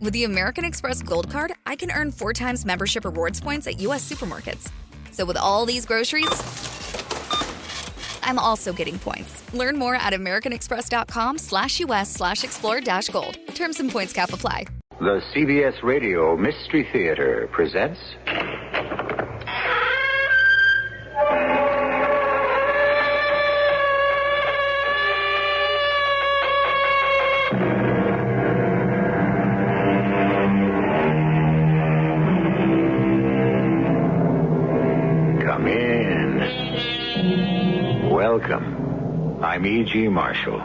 With the American Express Gold Card, I can earn 4 times membership rewards points at U.S. supermarkets. So with all these groceries, I'm also getting points. Learn more at americanexpress.com/US/explore-gold. Terms and points cap apply. The CBS Radio Mystery Theater presents... Come in. Welcome. I'm E.G. Marshall.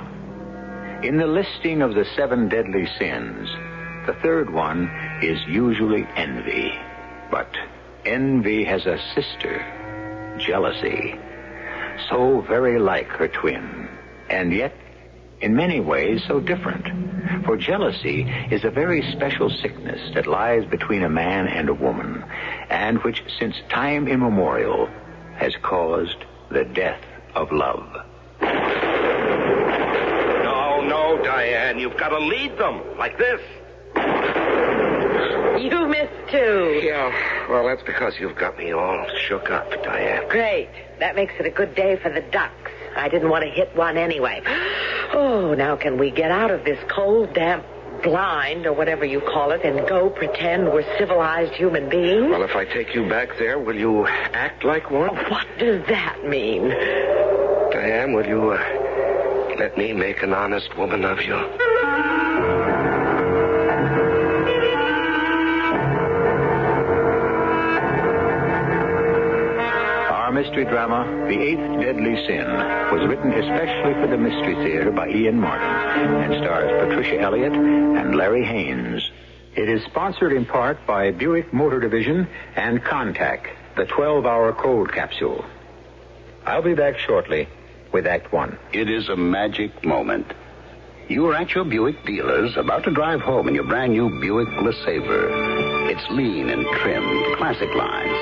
In the listing of the 7 deadly sins, the third one is usually envy. But envy has a sister, jealousy, so very like her twin, and yet in many ways so different. For jealousy is a very special sickness that lies between a man and a woman, and which since time immemorial has caused the death of love. No, Diane, you've got to lead them, like this. You missed too. Yeah, well, that's because you've got me all shook up, Diane. Great. That makes it a good day for the ducks. I didn't want to hit one anyway. Oh, now can we get out of this cold, damp blind, or whatever you call it, and go pretend we're civilized human beings? Well, if I take you back there, will you act like one? What does that mean? Diane, will you let me make an honest woman of you? Our mystery drama, The Eighth Deadly Sin, was written especially for the Mystery Theater by Ian Martin and stars Patricia Elliott and Larry Haynes. It is sponsored in part by Buick Motor Division and Contact, the 12-hour cold capsule. I'll be back shortly with Act One. It is a magic moment. You are at your Buick dealers, about to drive home in your brand new Buick LeSabre. It's lean and trim, classic lines.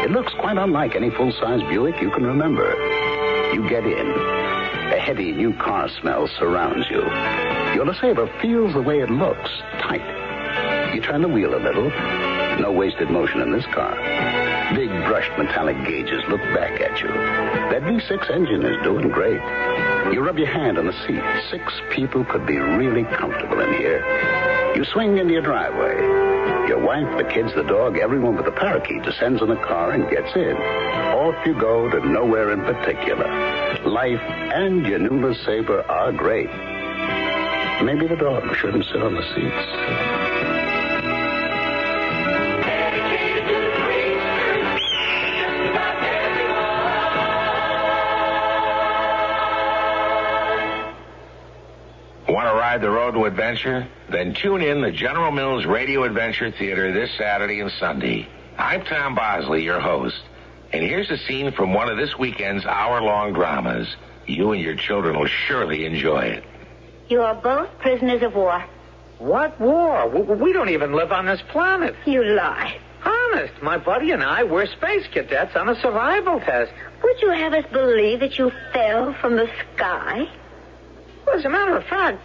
It looks quite unlike any full-size Buick you can remember. You get in. A heady new car smell surrounds you. Your LeSabre feels the way it looks, tight. You turn the wheel a little. No wasted motion in this car. Big brushed metallic gauges look back at you. That V6 engine is doing great. You rub your hand on the seat. 6 people could be really comfortable in here. You swing into your driveway. Your wife, the kids, the dog, everyone but the parakeet descends in the car and gets in. Off you go to nowhere in particular. Life and your new LeSabre are great. Maybe the dog shouldn't sit on the seats. Want to ride the road to adventure? Then tune in the General Mills Radio Adventure Theater this Saturday and Sunday. I'm Tom Bosley, your host, and here's a scene from one of this weekend's hour-long dramas. You and your children will surely enjoy it. You are both prisoners of war. What war? We don't even live on this planet. You lie. Honest, my buddy and I were space cadets on a survival test. Would you have us believe that you fell from the sky? Well, as a matter of fact,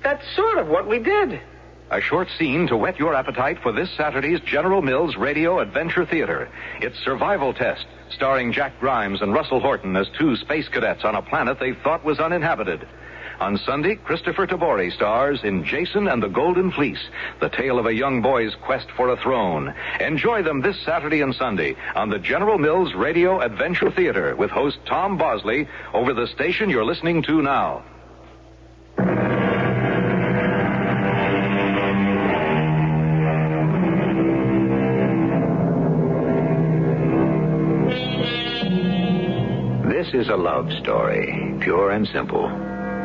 that's sort of what we did. A short scene to whet your appetite for this Saturday's General Mills Radio Adventure Theater. It's Survival Test, starring Jack Grimes and Russell Horton as 2 space cadets on a planet they thought was uninhabited. On Sunday, Christopher Tabori stars in Jason and the Golden Fleece, the tale of a young boy's quest for a throne. Enjoy them this Saturday and Sunday on the General Mills Radio Adventure Theater with host Tom Bosley over the station you're listening to now. This is a love story, pure and simple.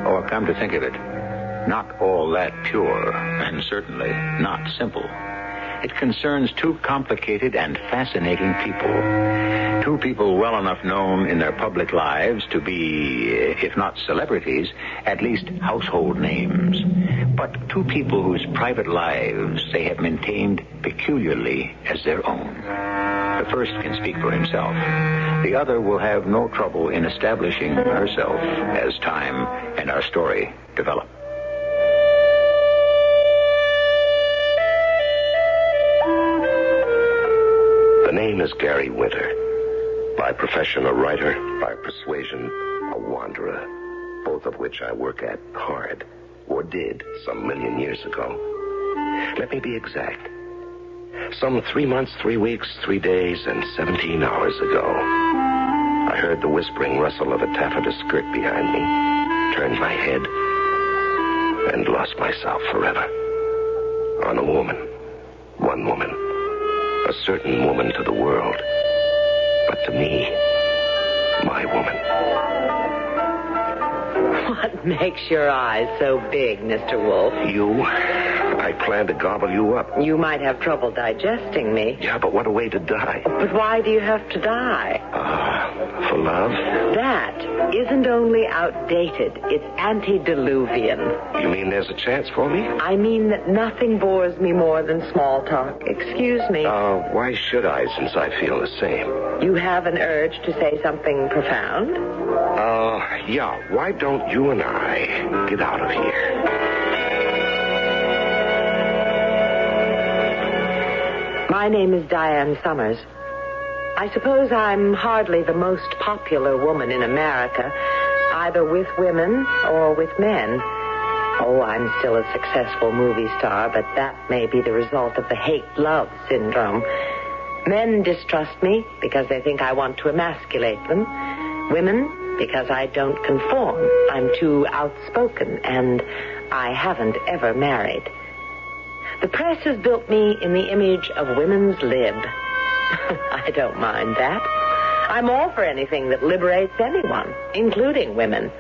Or, come to think of it, not all that pure, and certainly not simple. It concerns 2 complicated and fascinating people. 2 people well enough known in their public lives to be, if not celebrities, at least household names. But 2 people whose private lives they have maintained peculiarly as their own. The first can speak for himself. The other will have no trouble in establishing herself as time and our story develop. is Gary Winter. By profession, a writer. By persuasion, a wanderer. Both of which I work at hard. Or did some million years ago. Let me be exact. Some 3 months, 3 weeks, 3 days, and 17 hours ago, I heard the whispering rustle of a taffeta skirt behind me, turned my head, and lost myself forever. On a woman. One woman. A certain woman to the world. But to me, my woman. What makes your eyes so big, Mr. Wolf? You? I plan to gobble you up. You might have trouble digesting me. Yeah, but what a way to die. But why do you have to die? For love? That isn't only outdated, it's antediluvian. You mean there's a chance for me? I mean that nothing bores me more than small talk. Excuse me. Why should I, since I feel the same? You have an urge to say something profound? Yeah. Why don't you and I get out of here? My name is Diane Summers. I suppose I'm hardly the most popular woman in America, either with women or with men. Oh, I'm still a successful movie star, but that may be the result of the hate-love syndrome. Men distrust me because they think I want to emasculate them. Women, because I don't conform. I'm too outspoken, and I haven't ever married. The press has built me in the image of women's lib. I don't mind that. I'm all for anything that liberates anyone, including women.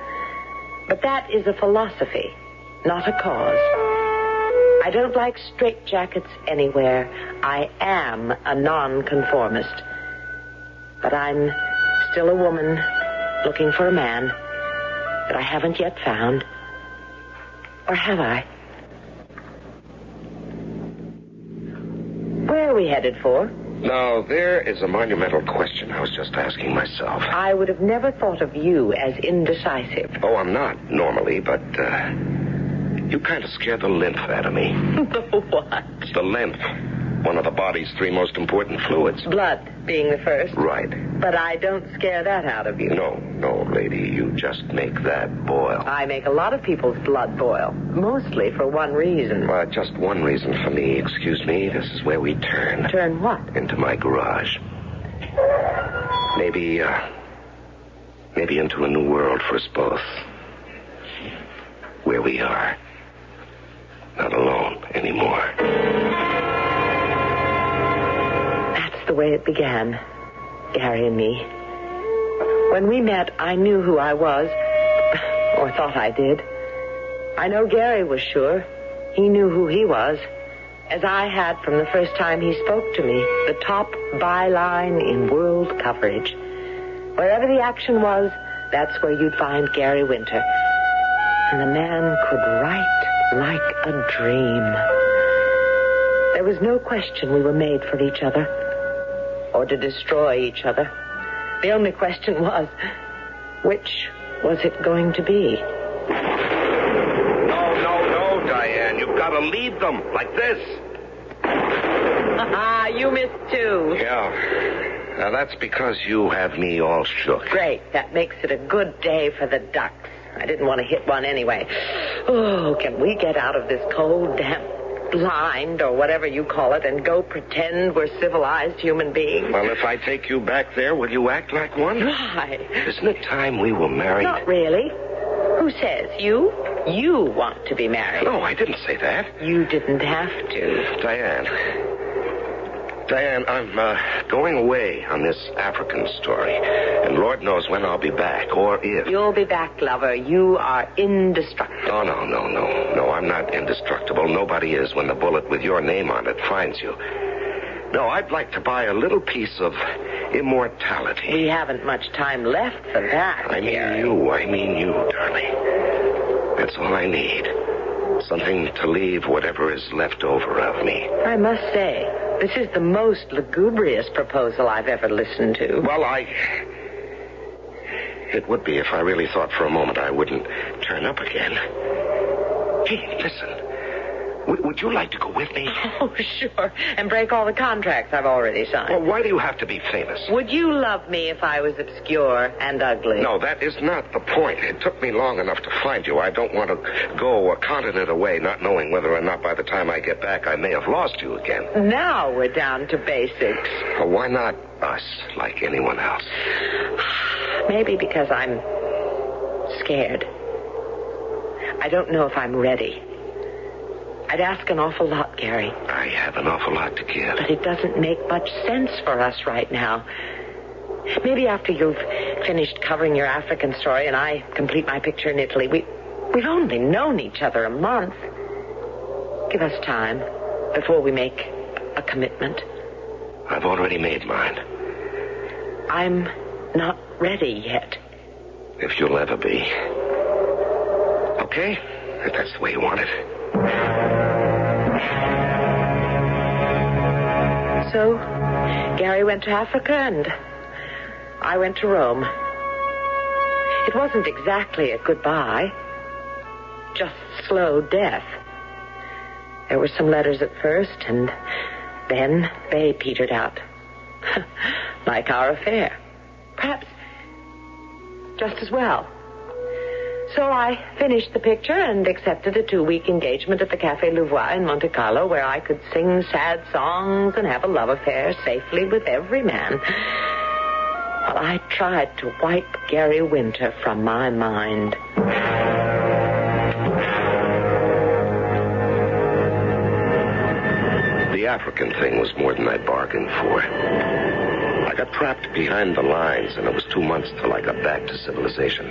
But that is a philosophy, not a cause. I don't like straitjackets anywhere. I am a nonconformist. But I'm still a woman looking for a man that I haven't yet found. Or have I? Where are we headed for? Now, there is a monumental question I was just asking myself. I would have never thought of you as indecisive. Oh, I'm not, normally, but, you kind of scare the lymph out of me. What? The lymph. One of the body's 3 most important fluids. Blood being the first. Right. But I don't scare that out of you. No, lady. You just make that boil. I make a lot of people's blood boil. Mostly for one reason. Just one reason for me. Excuse me. This is where we turn. Turn what? Into my garage. Maybe into a new world for us both. Where we are. Not alone anymore. That's the way it began. Gary and me. When we met, I knew who I was. Or thought I did. I know Gary was sure. He knew who he was. As I had from the first time he spoke to me. The top byline in world coverage. Wherever the action was, that's where you'd find Gary Winter. And the man could write like a dream. There was no question we were made for each other. Or to destroy each other. The only question was, which was it going to be? No, Diane. You've got to lead them like this. You missed too. Yeah. Now, that's because you have me all shook. Great. That makes it a good day for the ducks. I didn't want to hit one anyway. Oh, can we get out of this cold, damp blind, or whatever you call it, and go pretend we're civilized human beings? Well, if I take you back there, will you act like one? Why? Isn't it time we were married? Not really. Who says? You? You want to be married. No, I didn't say that. You didn't have to. Diane, I'm going away on this African story. And Lord knows when I'll be back, or if. You'll be back, lover. You are indestructible. Oh, no. No, I'm not indestructible. Nobody is when the bullet with your name on it finds you. No, I'd like to buy a little piece of immortality. We haven't much time left for that, I mean you, darling. That's all I need. Something to leave whatever is left over of me. I must say, this is the most lugubrious proposal I've ever listened to. Well, it would be if I really thought for a moment I wouldn't turn up again. Hey, listen. Would you like to go with me? Oh, sure. And break all the contracts I've already signed. Well, why do you have to be famous? Would you love me if I was obscure and ugly? No, that is not the point. It took me long enough to find you. I don't want to go a continent away not knowing whether or not by the time I get back I may have lost you again. Now we're down to basics. Well, why not us like anyone else? Maybe because I'm scared. I don't know if I'm ready. I'd ask an awful lot, Gary. I have an awful lot to give. But it doesn't make much sense for us right now. Maybe after you've finished covering your African story and I complete my picture in Italy, we've only known each other a month. Give us time before we make a commitment. I've already made mine. I'm not ready yet. If you'll ever be. Okay? If that's the way you want it. So, Gary went to Africa and I went to Rome. It wasn't exactly a goodbye, just slow death. There were some letters at first, and then they petered out. Like our affair. Perhaps just as well. So I finished the picture and accepted a 2-week engagement at the Café Louvois in Monte Carlo, where I could sing sad songs and have a love affair safely with every man. Well, I tried to wipe Gary Winter from my mind. The African thing was more than I bargained for. I got trapped behind the lines, and it was 2 months till I got back to civilization.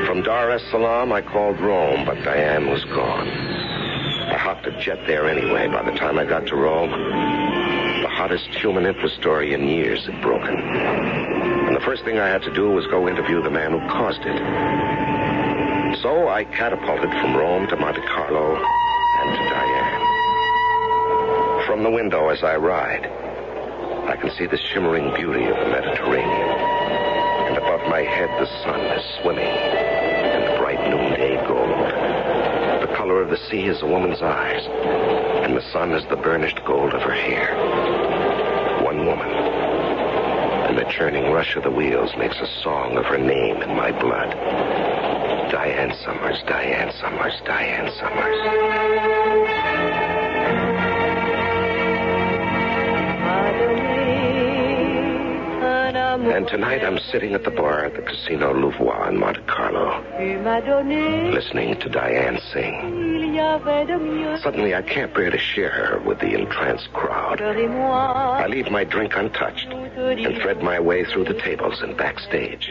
From Dar es Salaam, I called Rome, but Diane was gone. I hopped a jet there anyway. By the time I got to Rome, the hottest human interest story in years had broken. And the first thing I had to do was go interview the man who caused it. So I catapulted from Rome to Monte Carlo and to Diane. From the window as I ride, I can see the shimmering beauty of the Mediterranean. And above my head, the sun is swimming in the bright noonday gold. The color of the sea is a woman's eyes, and the sun is the burnished gold of her hair. One woman, and the churning rush of the wheels makes a song of her name in my blood. Diane Summers, Diane Summers, Diane Summers. And tonight I'm sitting at the bar at the Casino Louvois in Monte Carlo, listening to Diane sing. Suddenly I can't bear to share her with the entranced crowd. I leave my drink untouched and thread my way through the tables and backstage.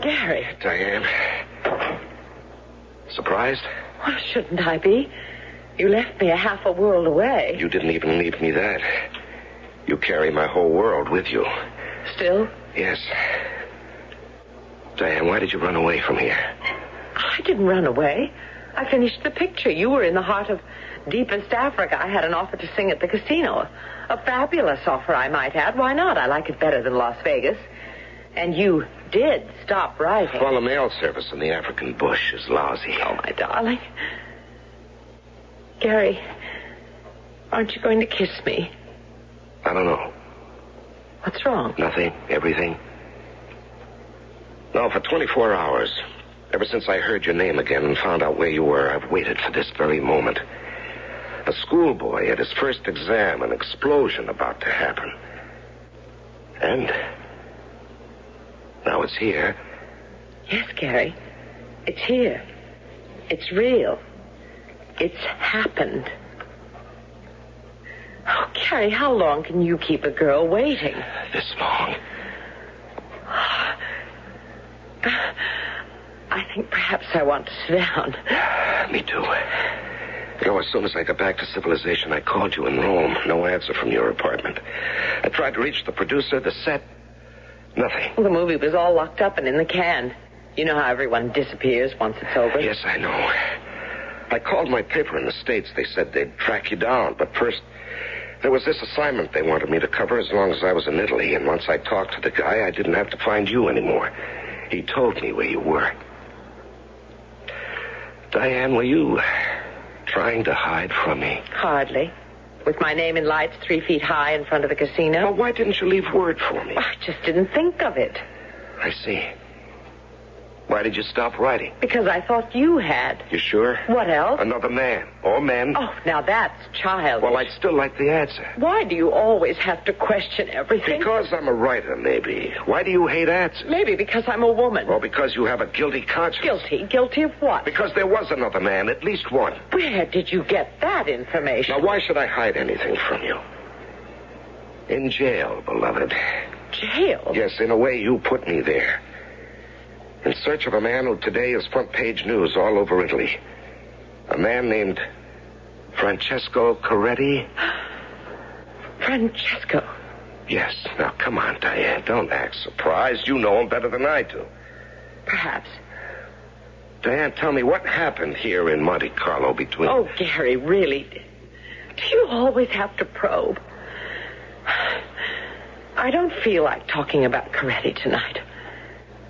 Gary. Diane. Surprised? Well, shouldn't I be? You left me a half a world away. You didn't even leave me that. You carry my whole world with you. Still? Yes. Diane, why did you run away from here? I didn't run away. I finished the picture. You were in the heart of deepest Africa. I had an offer to sing at the casino. A fabulous offer, I might add. Why not? I like it better than Las Vegas. And you did stop writing. Well, the mail service in the African bush is lousy. Oh, my darling. Gary, aren't you going to kiss me? I don't know. What's wrong? Nothing. Everything. No, for 24 hours. Ever since I heard your name again and found out where you were, I've waited for this very moment. A schoolboy at his first exam, an explosion about to happen. And now it's here. Yes, Gary. It's here. It's real. It's happened. Oh, Gary, how long can you keep a girl waiting? This long. I think perhaps I want to sit down. Me too. You know, as soon as I got back to civilization, I called you in Rome. No answer from your apartment. I tried to reach the producer, the set. Nothing. Well, the movie was all locked up and in the can. You know how everyone disappears once it's over? Yes, I know. I called my paper in the States. They said they'd track you down. But first, There was this assignment they wanted me to cover as long as I was in Italy, and once I talked to the guy, I didn't have to find you anymore. He told me where you were. Diane, were you trying to hide from me? Hardly. With my name in lights 3 feet high in front of the casino. Well, why didn't you leave word for me? I just didn't think of it. I see. Why did you stop writing? Because I thought you had. You sure? What else? Another man. Or men. Oh, now that's childish. Well, I'd still like the answer. Why do you always have to question everything? Because I'm a writer, maybe. Why do you hate answers? Maybe because I'm a woman. Or because you have a guilty conscience. Guilty? Guilty of what? Because there was another man, at least one. Where did you get that information? Now, why should I hide anything from you? In jail, beloved. Jail? Yes, in a way, you put me there. In search of a man who today is front-page news all over Italy. A man named Francesco Coretti. Francesco? Yes. Now, come on, Diane. Don't act surprised. You know him better than I do. Perhaps. Diane, tell me, what happened here in Monte Carlo between... Oh, Gary, really? Do you always have to probe? I don't feel like talking about Coretti tonight.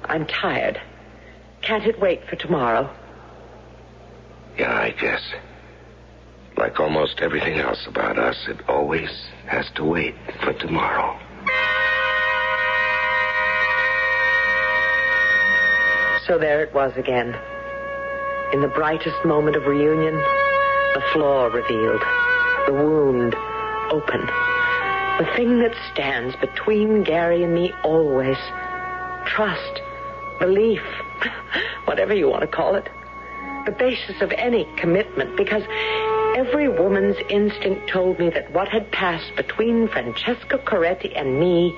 I'm tired. Can't it wait for tomorrow? Yeah, I guess. Like almost everything else about us, it always has to wait for tomorrow. So there it was again. In the brightest moment of reunion, the flaw revealed, the wound open. The thing that stands between Gary and me always. Trust. Belief, whatever you want to call it. The basis of any commitment, because every woman's instinct told me that what had passed between Francesco Coretti and me,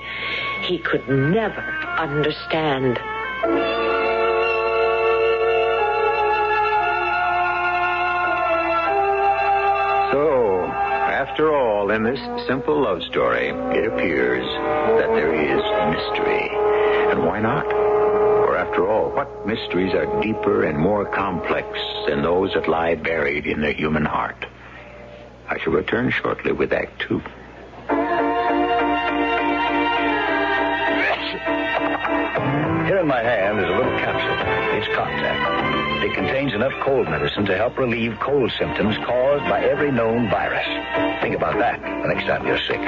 he could never understand. So, after all, in this simple love story, it appears that there is mystery. And why not? After all, what mysteries are deeper and more complex than those that lie buried in the human heart? I shall return shortly with Act 2. Here in my hand is a little capsule. It's Contact. It contains enough cold medicine to help relieve cold symptoms caused by every known virus. Think about that the next time you're sick.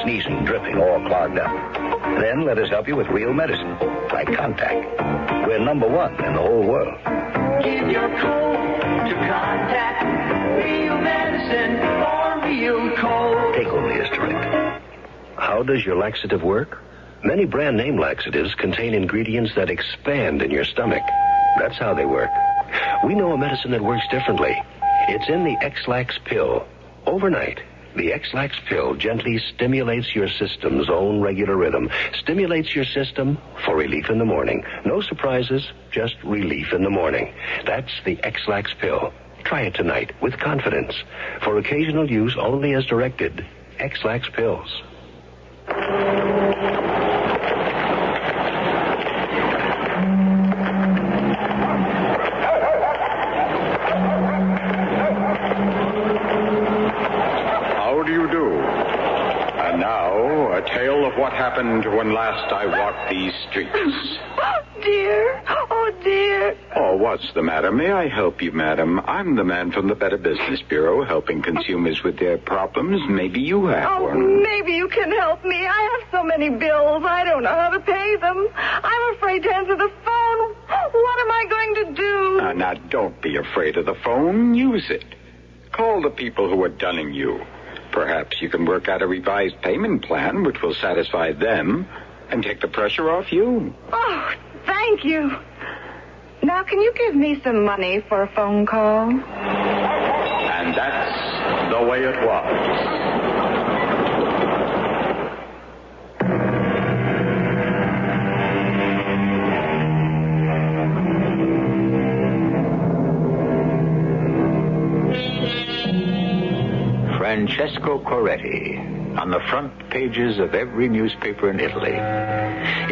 Sneezing, dripping, or clogged up. Then let us help you with real medicine, like Contact. We're number one in the whole world. Give your cold to Contact. Real medicine for real cold. Take only as directed. How does your laxative work? Many brand name laxatives contain ingredients that expand in your stomach. That's how they work. We know a medicine that works differently. It's in the X-Lax pill. Overnight, the X-Lax pill gently stimulates your system's own regular rhythm. Stimulates your system for relief in the morning. No surprises, just relief in the morning. That's the X-Lax pill. Try it tonight with confidence. For occasional use only as directed. X-Lax pills. Tale of what happened when last I walked these streets. Oh, dear. Oh, dear. Oh, what's the matter? May I help you, madam? I'm the man from the Better Business Bureau, helping consumers with their problems. Maybe you have one. Maybe you can help me. I have so many bills. I don't know how to pay them. I'm afraid to answer the phone. What am I going to do? Now, don't be afraid of the phone. Use it. Call the people who are dunning you. Perhaps you can work out a revised payment plan which will satisfy them and take the pressure off you. Oh, thank you. Now, can you give me some money for a phone call? And that's the way it was. Francesco Coretti, on the front pages of every newspaper in Italy.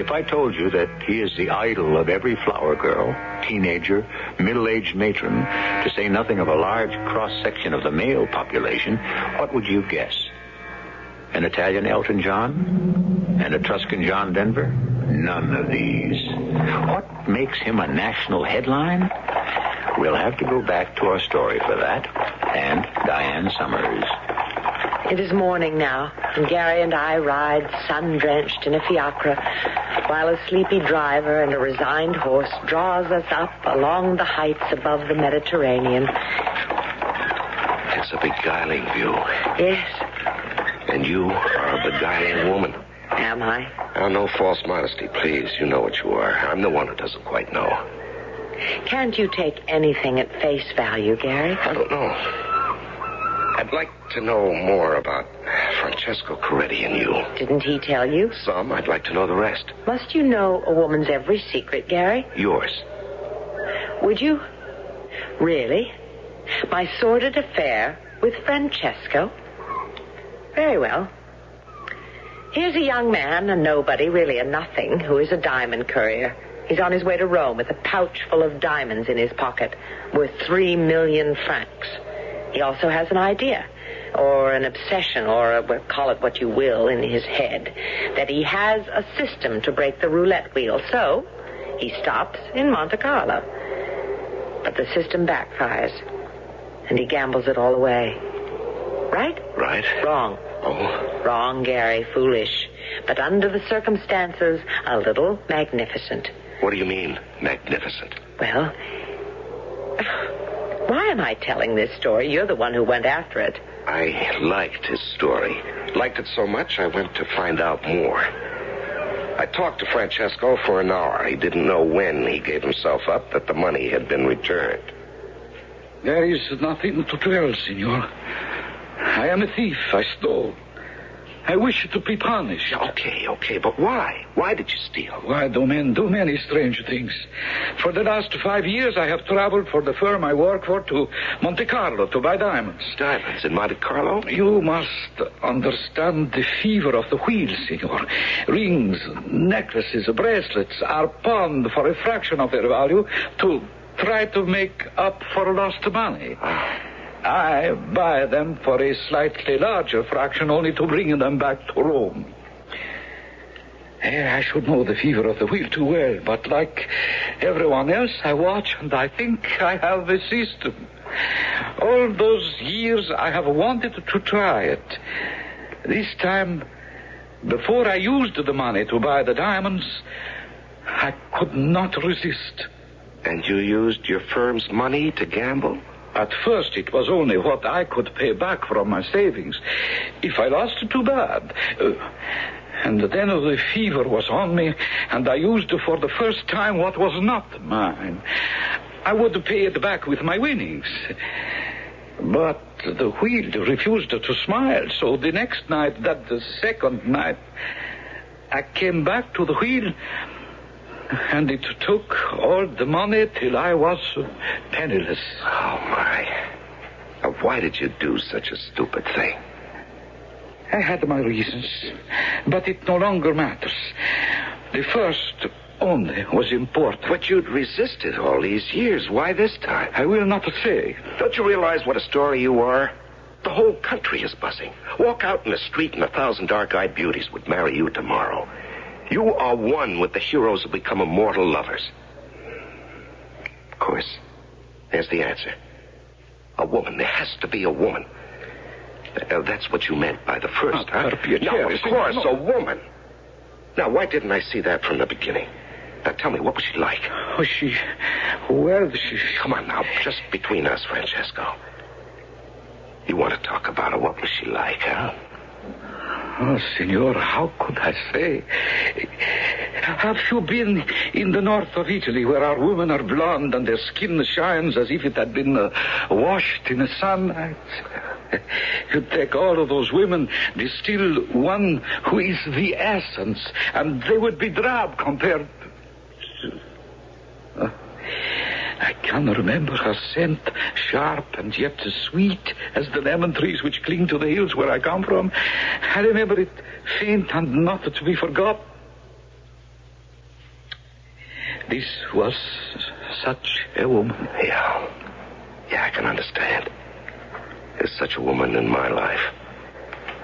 If I told you that he is the idol of every flower girl, teenager, middle-aged matron, to say nothing of a large cross-section of the male population, what would you guess? An Italian Elton John? And a Tuscan John Denver? None of these. What makes him a national headline? We'll have to go back to our story for that. And Diane Summers. It is morning now, and Gary and I ride sun-drenched in a fiacre, while a sleepy driver and a resigned horse draws us up along the heights above the Mediterranean. It's a beguiling view. Yes. And you are a beguiling woman. Am I? Now, no false modesty, please. You know what you are. I'm the one who doesn't quite know. Can't you take anything at face value, Gary? I don't know. I'd like to know more about Francesco Coretti and you. Didn't he tell you? Some. I'd like to know the rest. Must you know a woman's every secret, Gary? Yours. Would you? Really? My sordid affair with Francesco? Very well. Here's a young man, a nobody, really a nothing, who is a diamond courier. He's on his way to Rome with a pouch full of diamonds in his pocket, worth 3 million francs. He also has an idea, or an obsession, or call it what you will, in his head, that he has a system to break the roulette wheel. So he stops in Monte Carlo. But the system backfires, and he gambles it all away. Right? Right. Wrong. Oh. Wrong, Gary. Foolish. But under the circumstances, a little magnificent. What do you mean, magnificent? Well, why am I telling this story? You're the one who went after it. I liked his story. Liked it so much, I went to find out more. I talked to Francesco for an hour. He didn't know when he gave himself up that the money had been returned. There is nothing to tell, senor. I am a thief. I stole. I wish to be punished. Okay, but why? Why did you steal? Why do men do many strange things? For the last 5 years, I have traveled for the firm I work for to Monte Carlo to buy diamonds. Diamonds in Monte Carlo? You must understand the fever of the wheel, senor. Rings, necklaces, bracelets are pawned for a fraction of their value to try to make up for lost money. I buy them for a slightly larger fraction, only to bring them back to Rome. I should know the fever of the wheel too well, but like everyone else, I watch and I think I have a system. All those years I have wanted to try it. This time, before I used the money to buy the diamonds, I could not resist. And you used your firm's money to gamble? At first, it was only what I could pay back from my savings. If I lost, too bad. And then the fever was on me, and I used for the first time what was not mine. I would pay it back with my winnings. But the wheel refused to smile, so the next night, the second night, I came back to the wheel, and it took all the money till I was penniless. Oh, my. Now, why did you do such a stupid thing? I had my reasons, but it no longer matters. The first only was important. But you'd resisted all these years. Why this time? I will not say. Don't you realize what a story you are? The whole country is buzzing. Walk out in the street and 1,000 dark-eyed beauties would marry you tomorrow. You are one with the heroes who become immortal lovers. Of course, there's the answer. A woman. There has to be a woman. That's what you meant by the first, huh? No, of course, a woman. Now, why didn't I see that from the beginning? Now, tell me, what was she like? Oh, she... Come on now, just between us, Francesco. You want to talk about her? What was she like, huh? Oh, senor, how could I say? Have you been in the north of Italy, where our women are blonde and their skin shines as if it had been washed in the sunlight? You take all of those women, distill one who is the essence, and they would be drab compared to... I can remember her scent, sharp and yet sweet as the lemon trees which cling to the hills where I come from. I remember it faint and not to be forgot. This was such a woman. Yeah, I can understand. There's such a woman in my life.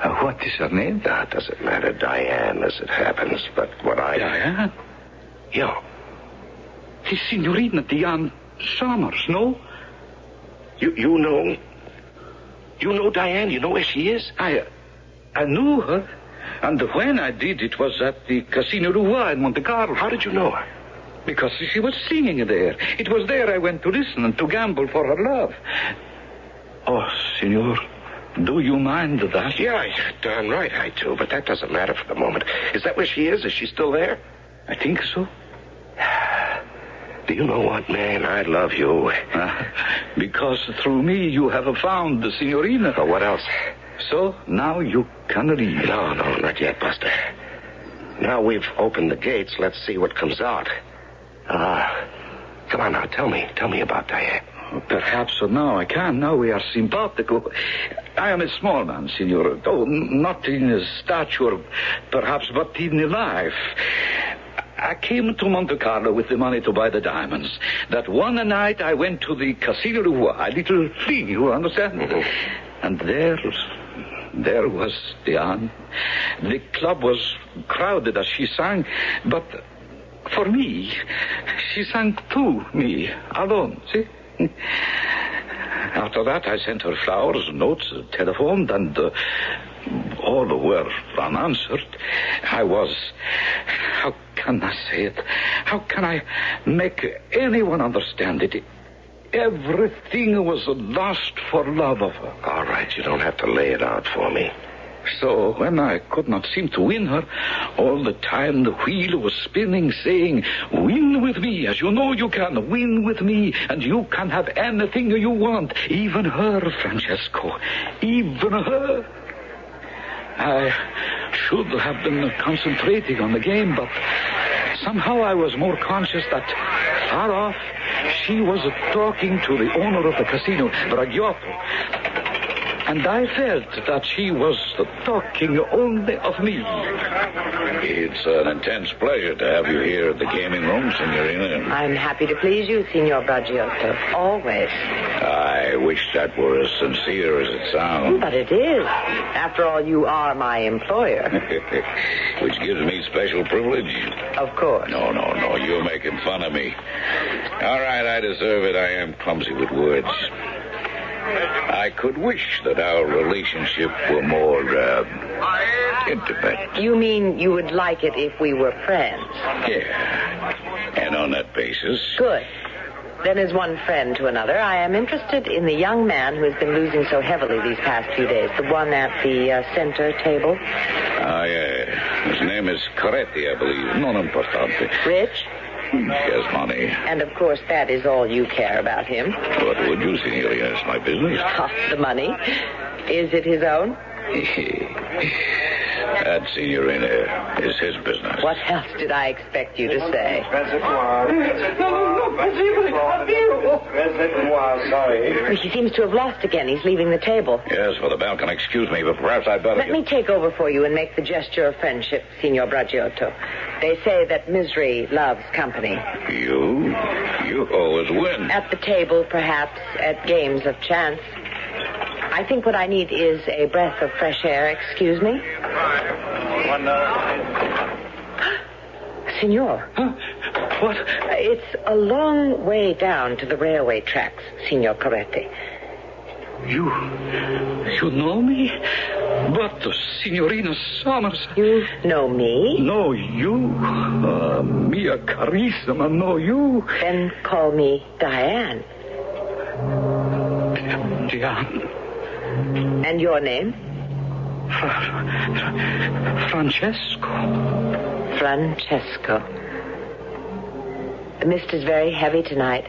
What is her name? It doesn't matter. Diane, as it happens. But what I... Diane? Yeah. It's Signorina Diane Summers, no? You know... You know Diane? You know where she is? I knew her. And when I did, it was at the Casino Roi in Monte Carlo. How did you know her? Because she was singing there. It was there I went to listen and to gamble for her love. Oh, Senor, do you mind that? Yeah, darn right I do, but that doesn't matter for the moment. Is that where she is? Is she still there? I think so. Do you know what, man? I love you. Because through me you have found the Signorina. Oh, what else? So now you can leave. No, not yet, Buster. Now we've opened the gates, let's see what comes out. Come on now, tell me about Diane. Perhaps now I can. Now we are simpatico. I am a small man, Signor. Oh, not in stature, perhaps, but in life. I came to Monte Carlo with the money to buy the diamonds. That one night I went to the Casino Roi, a little thing, you understand? Mm-hmm. And there was Diane. The club was crowded as she sang, but for me, she sang to me, alone, see? After that, I sent her flowers, notes, telephoned, and all were unanswered. I was... How can I say it? How can I make anyone understand it? Everything was lost for love of her. All right, you don't have to lay it out for me. So when I could not seem to win her, all the time the wheel was spinning, saying, win with me, as you know you can. Win with me, and you can have anything you want. Even her, Francesco. Even her. I should have been concentrating on the game, but somehow I was more conscious that far off she was talking to the owner of the casino, Bragiotto. And I felt that she was talking only of me. It's an intense pleasure to have you here at the gaming room, Signorina. I'm happy to please you, Signor Bragiotto. Always. I wish that were as sincere as it sounds. But it is. After all, you are my employer. Which gives me special privilege. Of course. No. You're making fun of me. All right, I deserve it. I am clumsy with words. I could wish that our relationship were more, intimate. You mean you would like it if we were friends? Yeah. And on that basis... Good. Then as one friend to another, I am interested in the young man who has been losing so heavily these past few days. The one at the center table. Yeah. His name is Coretti, I believe. Non importante. Rich? He has money. And, of course, that is all you care about him. What would you, Signorina? It's my business. The money. Is it his own? That, Signorina, is his business. What else did I expect you to say? Sorry. He seems to have lost again. He's leaving the table. Yes, for the balcony. Excuse me, but perhaps I'd better... Let me take over for you and make the gesture of friendship, Signor Bragiotto. They say that misery loves company. You always win. At the table, perhaps, at games of chance. I think what I need is a breath of fresh air. Excuse me? Signor. Huh? What? It's a long way down to the railway tracks, Signor Coretti. You know me? But Signorina Summers... You know me? No, you. Mia carissima, no, you. Then call me Diane. Diane. And your name? Francesco. Francesco. The mist is very heavy tonight.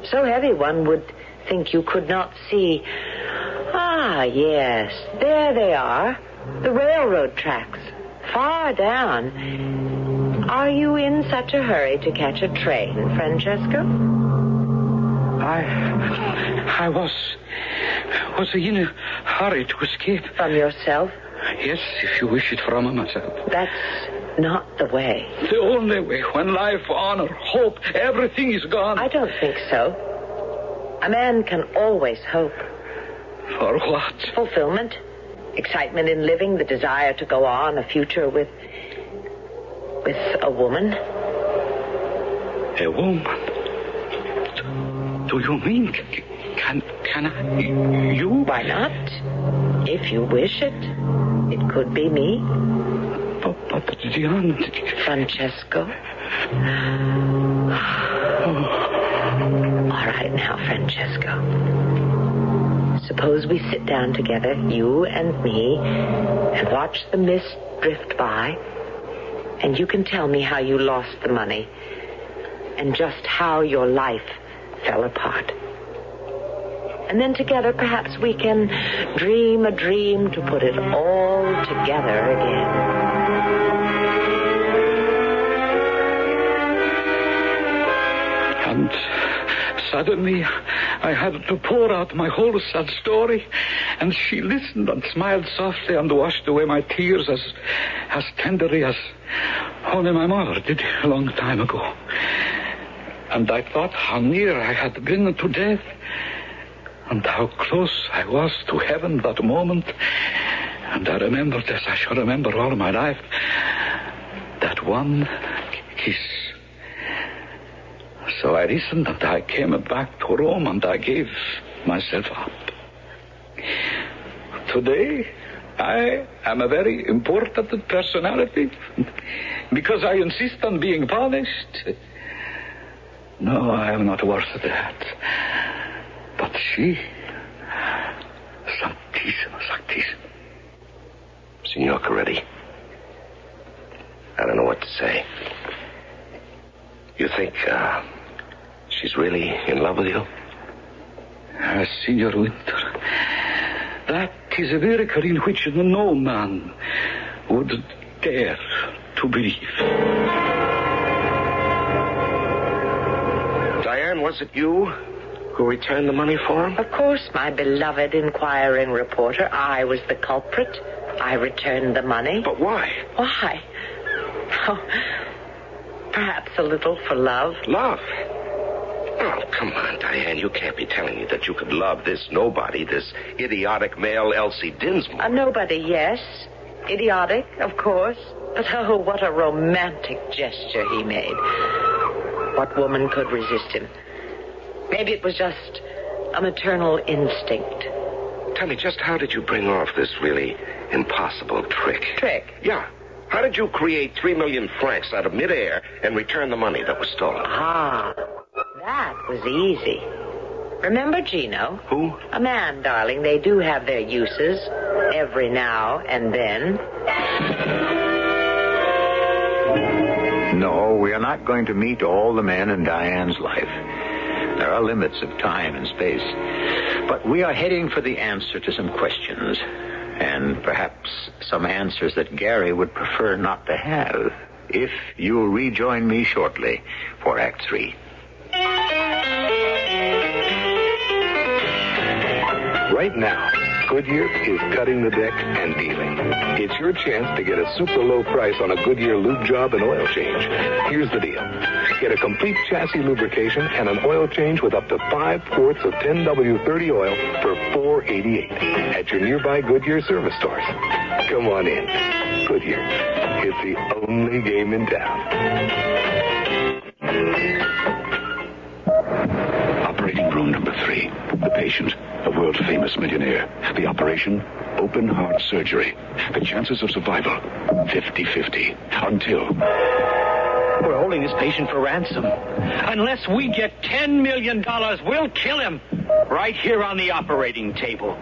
So heavy one would think you could not see. Ah, yes. There they are. The railroad tracks. Far down. Are you in such a hurry to catch a train, Francesco? I was in a hurry to escape. From yourself? Yes, if you wish it from myself. That's not the way. The only way, when life, honor, hope, everything is gone. I don't think so. A man can always hope. For what? Fulfillment. excitement in living, the desire to go on, a future with a woman. A woman? Do you mean, can I, you? Why not? If you wish it, it could be me. But Dion... Francesco. All right now, Francesco. Suppose we sit down together, you and me, and watch the mist drift by, and you can tell me how you lost the money and just how your life fell apart. And then together, perhaps we can dream a dream to put it all together again. And suddenly, I had to pour out my whole sad story, and she listened and smiled softly and washed away my tears as tenderly as only my mother did a long time ago. And I thought how near I had been to death, and how close I was to heaven that moment. And I remembered, as I shall remember all my life, that one kiss. So I listened, and I came back to Rome, and I gave myself up. Today, I am a very important personality because I insist on being polished. No, I am not worth that. But she, Santissimo, Santissimo. Signor Coretti, I don't know what to say. You think, she's really in love with you? Signor Winter, that is a miracle in which no man would dare to believe. Diane, was it you who returned the money for him? Of course, my beloved inquiring reporter. I was the culprit. I returned the money. But why? Why? Oh, perhaps a little for love. Love? Oh, come on, Diane. You can't be telling me that you could love this nobody, this idiotic male Elsie Dinsmore. A nobody, yes. Idiotic, of course. But oh, what a romantic gesture he made. What woman could resist him? Maybe it was just a maternal instinct. Tell me, just how did you bring off this really impossible trick? Trick? Yeah. How did you create 3 million francs out of midair and return the money that was stolen? Ah, that was easy. Remember Gino? Who? A man, darling. They do have their uses every now and then. No, we are not going to meet all the men in Diane's life. There are limits of time and space. But we are heading for the answer to some questions. And perhaps some answers that Gary would prefer not to have. If you'll rejoin me shortly for Act 3. Right now, Goodyear is cutting the deck and dealing. It's your chance to get a super low price on a Goodyear lube job and oil change. Here's the deal. Get a complete chassis lubrication and an oil change with up to 5 quarts of 10W30 oil for $4.88 at your nearby Goodyear service stores. Come on in. Goodyear. It's the only game in town. Operating room number 3. The patient, a world-famous millionaire. The operation, open heart surgery. The chances of survival, 50-50. Until... We're holding this patient for ransom. Unless we get $10 million, we'll kill him. Right here on the operating table.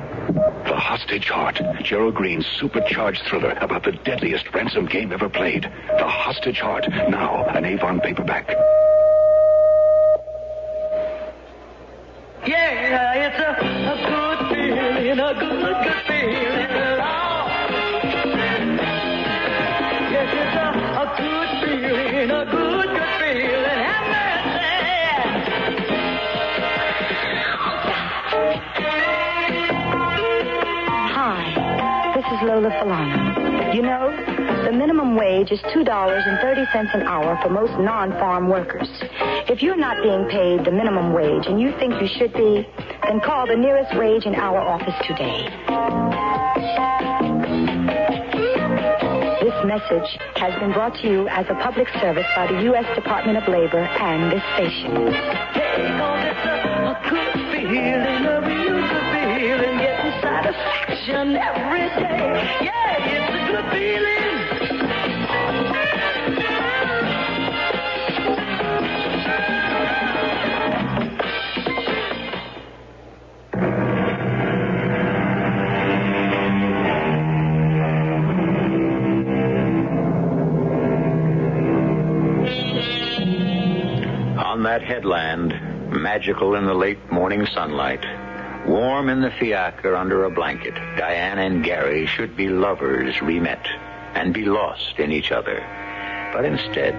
The Hostage Heart, Gerald Green's supercharged thriller about the deadliest ransom game ever played. The Hostage Heart, now an Avon paperback. Yeah, it's a good feeling, a good feeling. Yes, it's a good feeling, a good feeling. Have mercy. Hi, this is Lola Falana. You know, the minimum wage is $2.30 an hour for most non-farm workers. If you're not being paid the minimum wage and you think you should be, then call the nearest wage and hour office today. message has been brought to you as a public service by the U.S. Department of Labor and this station. Hey, 'cause it's a good feeling, a real good feeling, getting satisfaction every day. Yeah, it's a good feeling. On that headland, magical in the late morning sunlight, warm in the fiacre under a blanket, Diane and Gary should be lovers re-met and be lost in each other. But instead,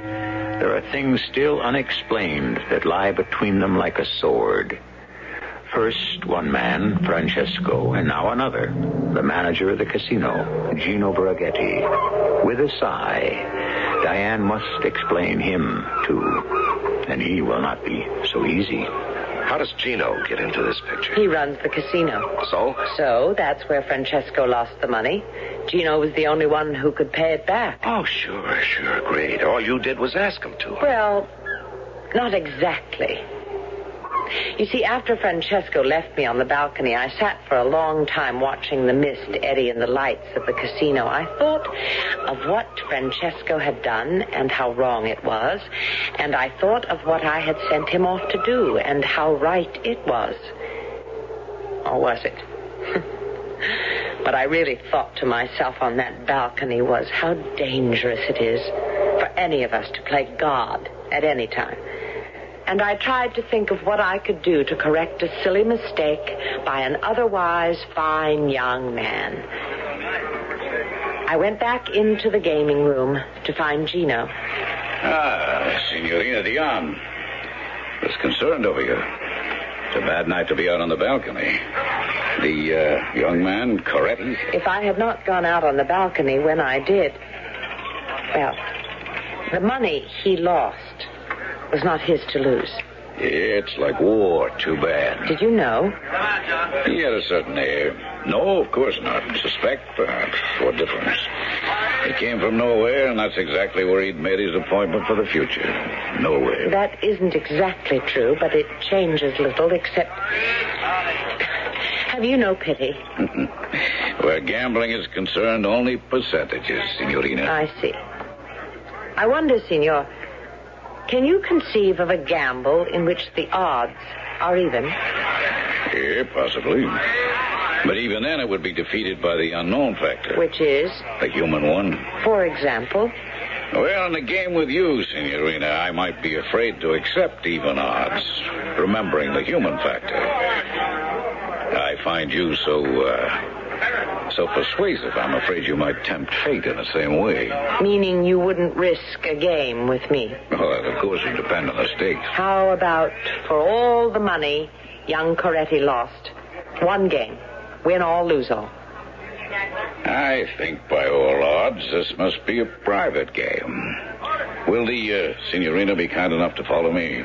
there are things still unexplained that lie between them like a sword. First one man, Francesco, and now another, the manager of the casino, Gino Braghetti. With a sigh, Diane must explain him, too. And he will not be so easy. How does Gino get into this picture? He runs the casino. So? So that's where Francesco lost the money. Gino was the only one who could pay it back. Oh, sure, great. All you did was ask him to. Well, not exactly. You see, after Francesco left me on the balcony, I sat for a long time watching the mist eddy in the lights of the casino. I thought of what Francesco had done and how wrong it was, and I thought of what I had sent him off to do and how right it was. Or was it? What I really thought to myself on that balcony was how dangerous it is for any of us to play God at any time. And I tried to think of what I could do to correct a silly mistake by an otherwise fine young man. I went back into the gaming room to find Gino. Ah, Signorina Dion. Was concerned over you. It's a bad night to be out on the balcony. The young man, Coretti? If I had not gone out on the balcony when I did, well, the money he lost was not his to lose. It's like war, too bad. Did you know? He had a certain air. No, of course not. Suspect, perhaps. What difference? He came from nowhere, and that's exactly where he'd made his appointment for the future. Nowhere. That isn't exactly true, but it changes little, except... Have you no pity? Where gambling is concerned, only percentages, Signorina. I see. I wonder, Signor... Can you conceive of a gamble in which the odds are even? Yeah, possibly. But even then it would be defeated by the unknown factor. Which is? The human one. For example? Well, in a game with you, Signorina, I might be afraid to accept even odds, remembering the human factor. I find you so persuasive, I'm afraid you might tempt fate in the same way. Meaning you wouldn't risk a game with me? Well, that, of course, would depend on the stakes. How about for all the money young Coretti lost? One game. Win all, lose all. I think by all odds this must be a private game. Will the Signorina be kind enough to follow me?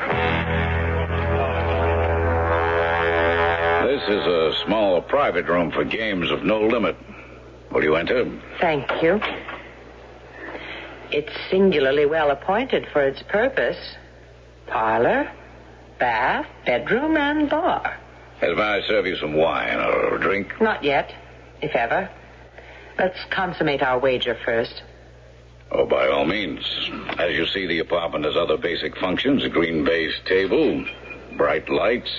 This is a small private room for games of no limit. Will you enter? Thank you. It's singularly well appointed for its purpose. Parlor, bath, bedroom, and bar. If I serve you some wine or a drink? Not yet, if ever. Let's consummate our wager first. Oh, by all means. As you see, the apartment has other basic functions. A green base table, bright lights.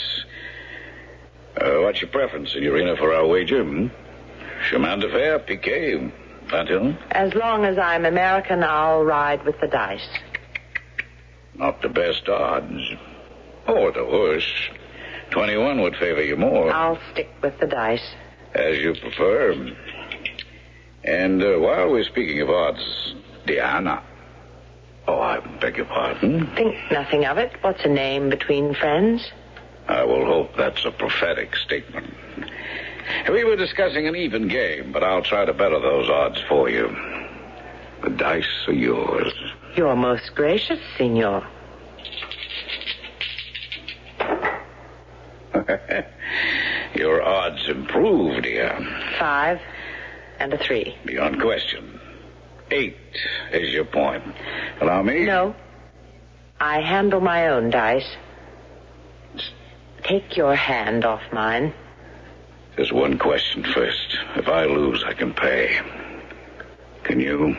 What's your preference, Signorina, for our wager? Chemin de fer, piquet, Pantheon? As long as I'm American, I'll ride with the dice. Not the best odds. Or the horse. 21 would favor you more. I'll stick with the dice. As you prefer. And while we're speaking of odds, Diana. Oh, I beg your pardon? Think nothing of it. What's a name between friends? I will hope that's a prophetic statement. We were discussing an even game, but I'll try to better those odds for you. The dice are yours. You're most gracious, Signor. Your odds improved, dear. 5 and a 3. Beyond question. 8 is your point. Allow me? No. I handle my own dice. Take your hand off mine. There's one question first. If I lose, I can pay. Can you?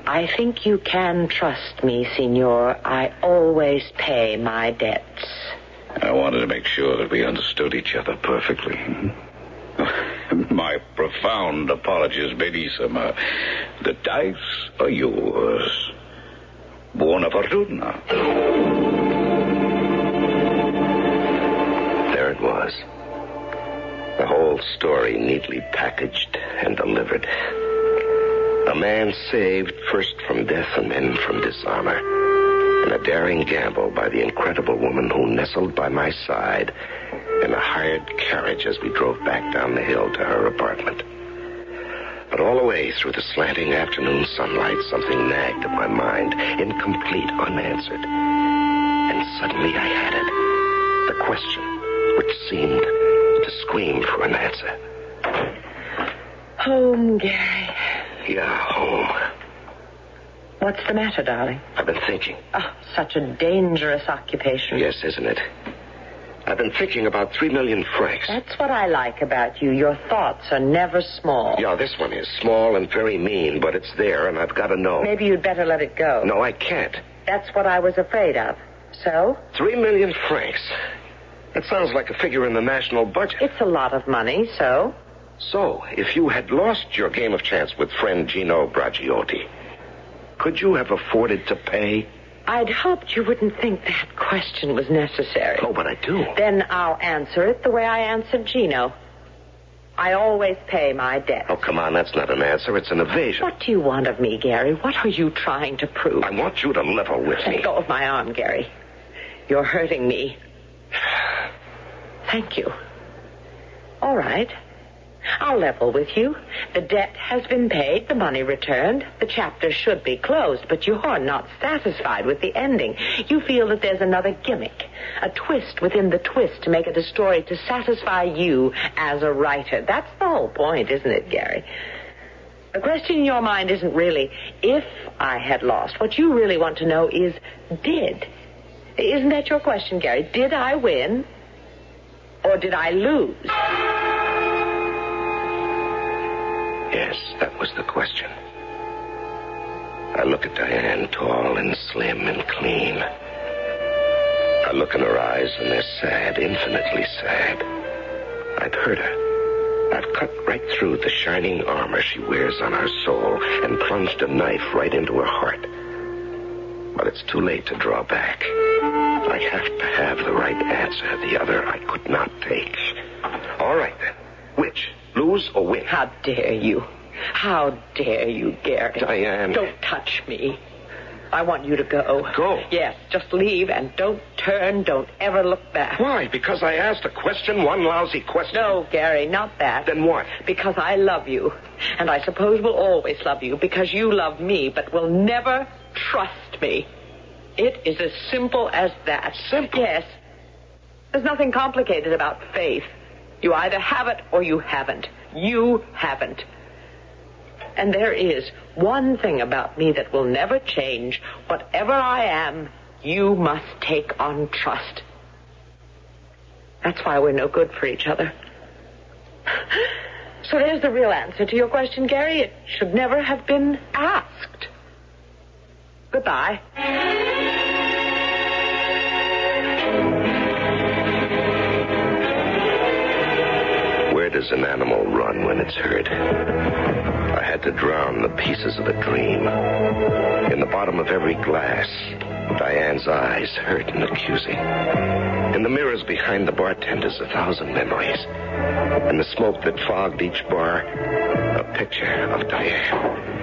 I think you can trust me, Senor. I always pay my debts. I wanted to make sure that we understood each other perfectly. My profound apologies, Benissima. The dice are yours. Buona fortuna. There it was. The whole story neatly packaged and delivered. A man saved first from death and then from dishonor. And a daring gamble by the incredible woman who nestled by my side in a hired carriage as we drove back down the hill to her apartment. But all the way through the slanting afternoon sunlight, something nagged at my mind, incomplete, unanswered. And suddenly I had it. The question, which seemed to scream for an answer. Home, Gary. Yeah, home. What's the matter, darling? I've been thinking. Oh, such a dangerous occupation. Yes, isn't it? I've been thinking about 3 million francs. That's what I like about you. Your thoughts are never small. Yeah, this one is small and very mean, but it's there, and I've got to know. Maybe you'd better let it go. No, I can't. That's what I was afraid of. So? 3 million francs. That sounds like a figure in the national budget. It's a lot of money, so? So, if you had lost your game of chance with friend Gino Braciotti, could you have afforded to pay? I'd hoped you wouldn't think that question was necessary. Oh, but I do. Then I'll answer it the way I answered Gino. I always pay my debts. Oh, come on, that's not an answer. It's an evasion. What do you want of me, Gary? What are you trying to prove? I want you to level with me. Let go of my arm, Gary. You're hurting me. Thank you. All right. I'll level with you. The debt has been paid, the money returned. The chapter should be closed, but you're not satisfied with the ending. You feel that there's another gimmick, a twist within the twist to make it a story to satisfy you as a writer. That's the whole point, isn't it, Gary? The question in your mind isn't really if I had lost. What you really want to know is did. Isn't that your question, Gary? Did I win or did I lose? Yes, that was the question. I look at Diane, tall and slim and clean. I look in her eyes, and they're sad, infinitely sad. I've hurt her. I've cut right through the shining armor she wears on her soul and plunged a knife right into her heart. But it's too late to draw back. I have to have the right answer. The other I could not take. All right, then. Which? Lose or win? How dare you? How dare you, Gary? Diane. Don't touch me. I want you to go. Go? Yes, just leave and don't turn. Don't ever look back. Why? Because I asked a question, one lousy question? No, Gary, not that. Then what? Because I love you. And I suppose will always love you because you love me, but will never trust me. It is as simple as that. Simple? Yes. There's nothing complicated about faith. You either have it or you haven't. You haven't. And there is one thing about me that will never change. Whatever I am, you must take on trust. That's why we're no good for each other. So there's the real answer to your question, Gary. It should never have been asked. Goodbye. Where does an animal run when it's hurt? I had to drown the pieces of a dream. In the bottom of every glass, Diane's eyes hurt and accusing. In the mirrors behind the bartenders, 1,000 memories. In the smoke that fogged each bar, a picture of Diane.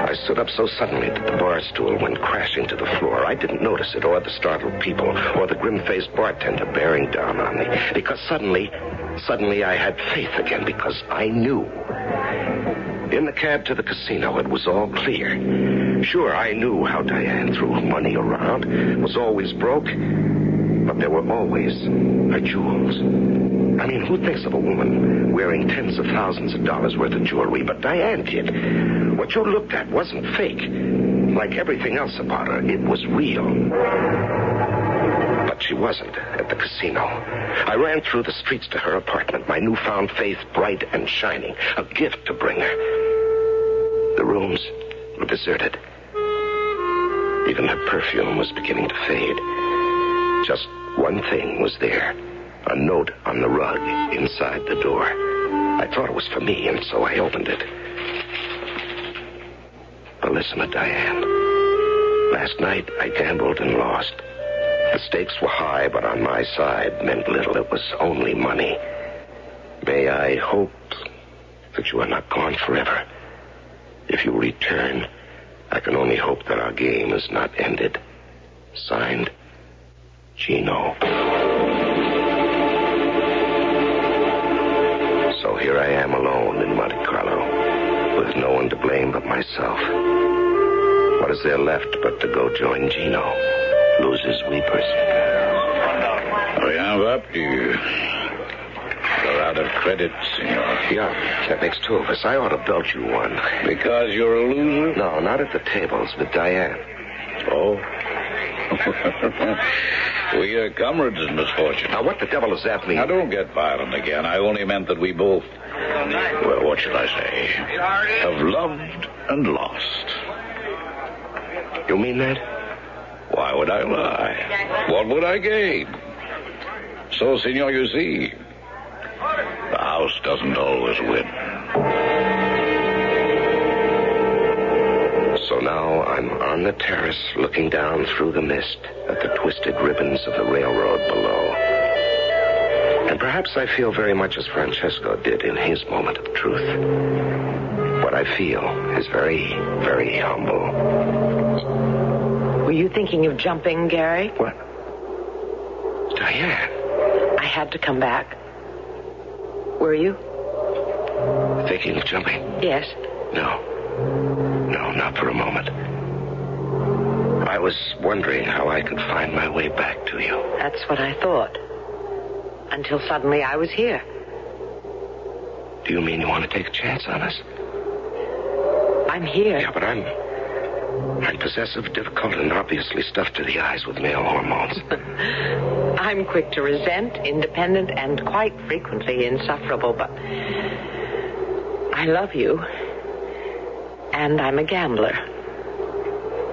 I stood up so suddenly that the bar stool went crashing to the floor. I didn't notice it, or the startled people, or the grim-faced bartender bearing down on me. Because suddenly I had faith again, because I knew. In the cab to the casino, it was all clear. Sure, I knew how Diane threw money around, was always broke. But there were always her jewels. I mean, who thinks of a woman wearing tens of thousands of dollars worth of jewelry? But Diane did. What you looked at wasn't fake. Like everything else about her, it was real. But she wasn't at the casino. I ran through the streets to her apartment, my newfound faith bright and shining, a gift to bring her. The rooms were deserted. Even her perfume was beginning to fade. Just one thing was there. A note on the rug inside the door. I thought it was for me, and so I opened it. But listen to Diane. Last night, I gambled and lost. The stakes were high, but on my side meant little. It was only money. May I hope that you are not gone forever. If you return, I can only hope that our game is not ended. Signed, Gino. So here I am alone in Monte Carlo, with no one to blame but myself. What is there left but to go join Gino, losers weepers? Rien va plus. You're out of credit, senor. Yeah, that makes two of us. I ought to belt you one. Because you're a loser? No, not at the tables, with Diane. Oh? We are comrades in misfortune. Now, what the devil does that mean? Now, don't get violent again. I only meant that we both, well, what should I say, have loved and lost. You mean that? Why would I lie? What would I gain? So, senor, you see, the house doesn't always win. So now I'm on the terrace looking down through the mist at the twisted ribbons of the railroad below. And perhaps I feel very much as Francesco did in his moment of truth. What I feel is very, very humble. Were you thinking of jumping, Gary? What? Diane. I had to come back. Were you? Thinking of jumping? Yes. No, not for a moment. I was wondering how I could find my way back to you. That's what I thought. Until suddenly I was here. Do you mean you want to take a chance on us? I'm here. Yeah, but I'm possessive, difficult, and obviously stuffed to the eyes with male hormones. I'm quick to resent, independent, and quite frequently insufferable, but I love you. And I'm a gambler.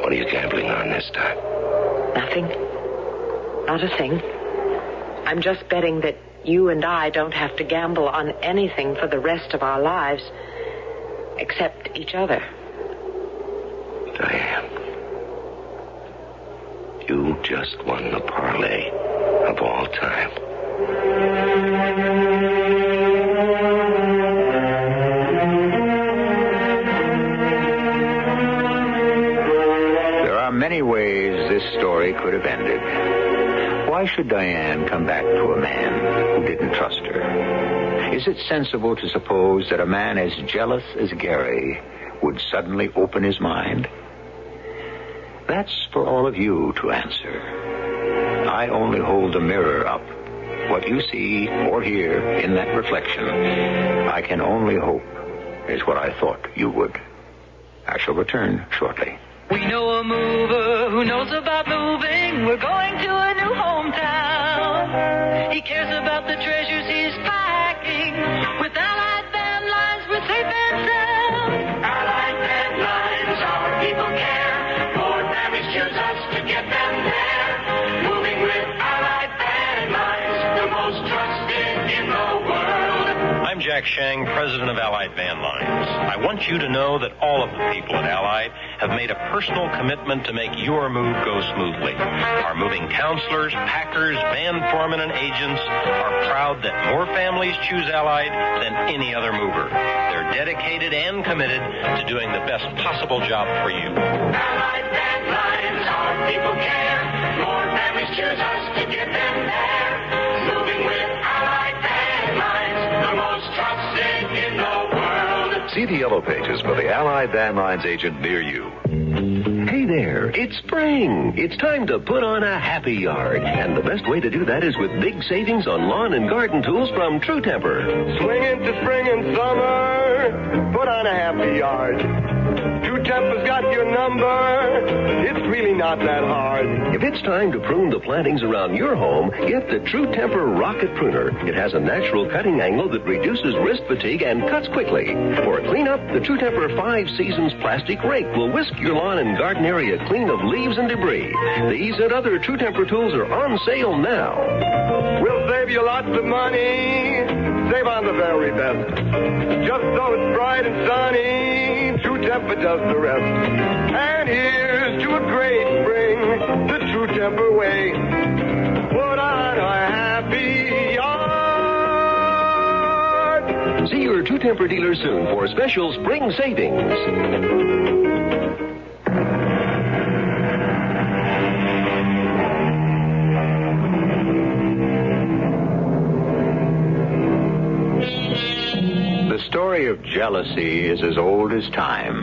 What are you gambling on this time? Nothing. Not a thing. I'm just betting that you and I don't have to gamble on anything for the rest of our lives, except each other. Diane, you just won the parlay of all time. There are many ways this story could have ended. Why should Diane come back to a man who didn't trust her? Is it sensible to suppose that a man as jealous as Gary would suddenly open his mind? That's for all of you to answer. I only hold the mirror up. What you see or hear in that reflection, I can only hope is what I thought you would. I shall return shortly. We know a mover who knows about moving. We're going to a new hometown. He cares about the treasures he's packing. With Allied Van Lines, we're safe and sound. Allied Van Lines, our people care. More families choose us to get them there. Moving with Allied Van Lines, the most trusted in the world. I'm Jack Shang, president of Allied Van Lines. I want you to know that all of the people at Allied have made a personal commitment to make your move go smoothly. Our moving counselors, packers, van foremen, and agents are proud that more families choose Allied than any other mover. They're dedicated and committed to doing the best possible job for you. Allied Van Lines, our people care. More families choose us to get them there. Moving with Allied Van Lines, the most trusted in the world. See the yellow pages for the Allied Van Lines agent near you. Hey there. It's spring. It's time to put on a happy yard. And the best way to do that is with big savings on lawn and garden tools from True Temper. Swing into spring and summer. Put on a happy yard. True Temper's got your number. It's really not that hard. If it's time to prune the plantings around your home, get the True Temper Rocket Pruner. It has a natural cutting angle that reduces wrist fatigue and cuts quickly. For a cleanup, the True Temper 5 Seasons plastic rake will whisk your lawn and garden area clean of leaves and debris. These and other True Temper tools are on sale now. We'll save you lots of money. Save on the very best. Just so it's bright and sunny, True Temper does the rest. And here's to a great spring, the True Temper way. Put on a happy yard. See your True Temper dealer soon for special spring savings. The story of jealousy is as old as time.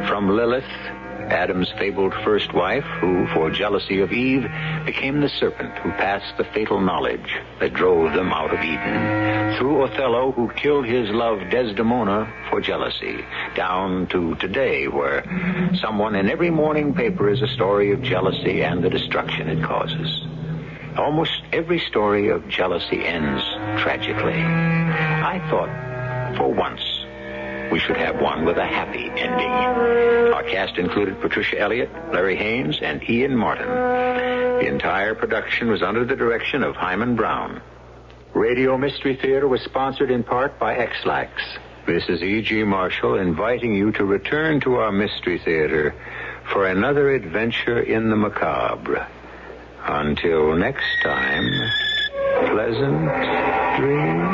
From Lilith, Adam's fabled first wife, who, for jealousy of Eve, became the serpent who passed the fatal knowledge that drove them out of Eden, through Othello, who killed his love Desdemona for jealousy, down to today, where someone in every morning paper is a story of jealousy and the destruction it causes. Almost every story of jealousy ends tragically. I thought, for once, we should have one with a happy ending. Our cast included Patricia Elliott, Larry Haynes, and Ian Martin. The entire production was under the direction of Hyman Brown. Radio Mystery Theater was sponsored in part by X-Lax. This is E.G. Marshall inviting you to return to our Mystery Theater for another adventure in the macabre. Until next time, pleasant dreams.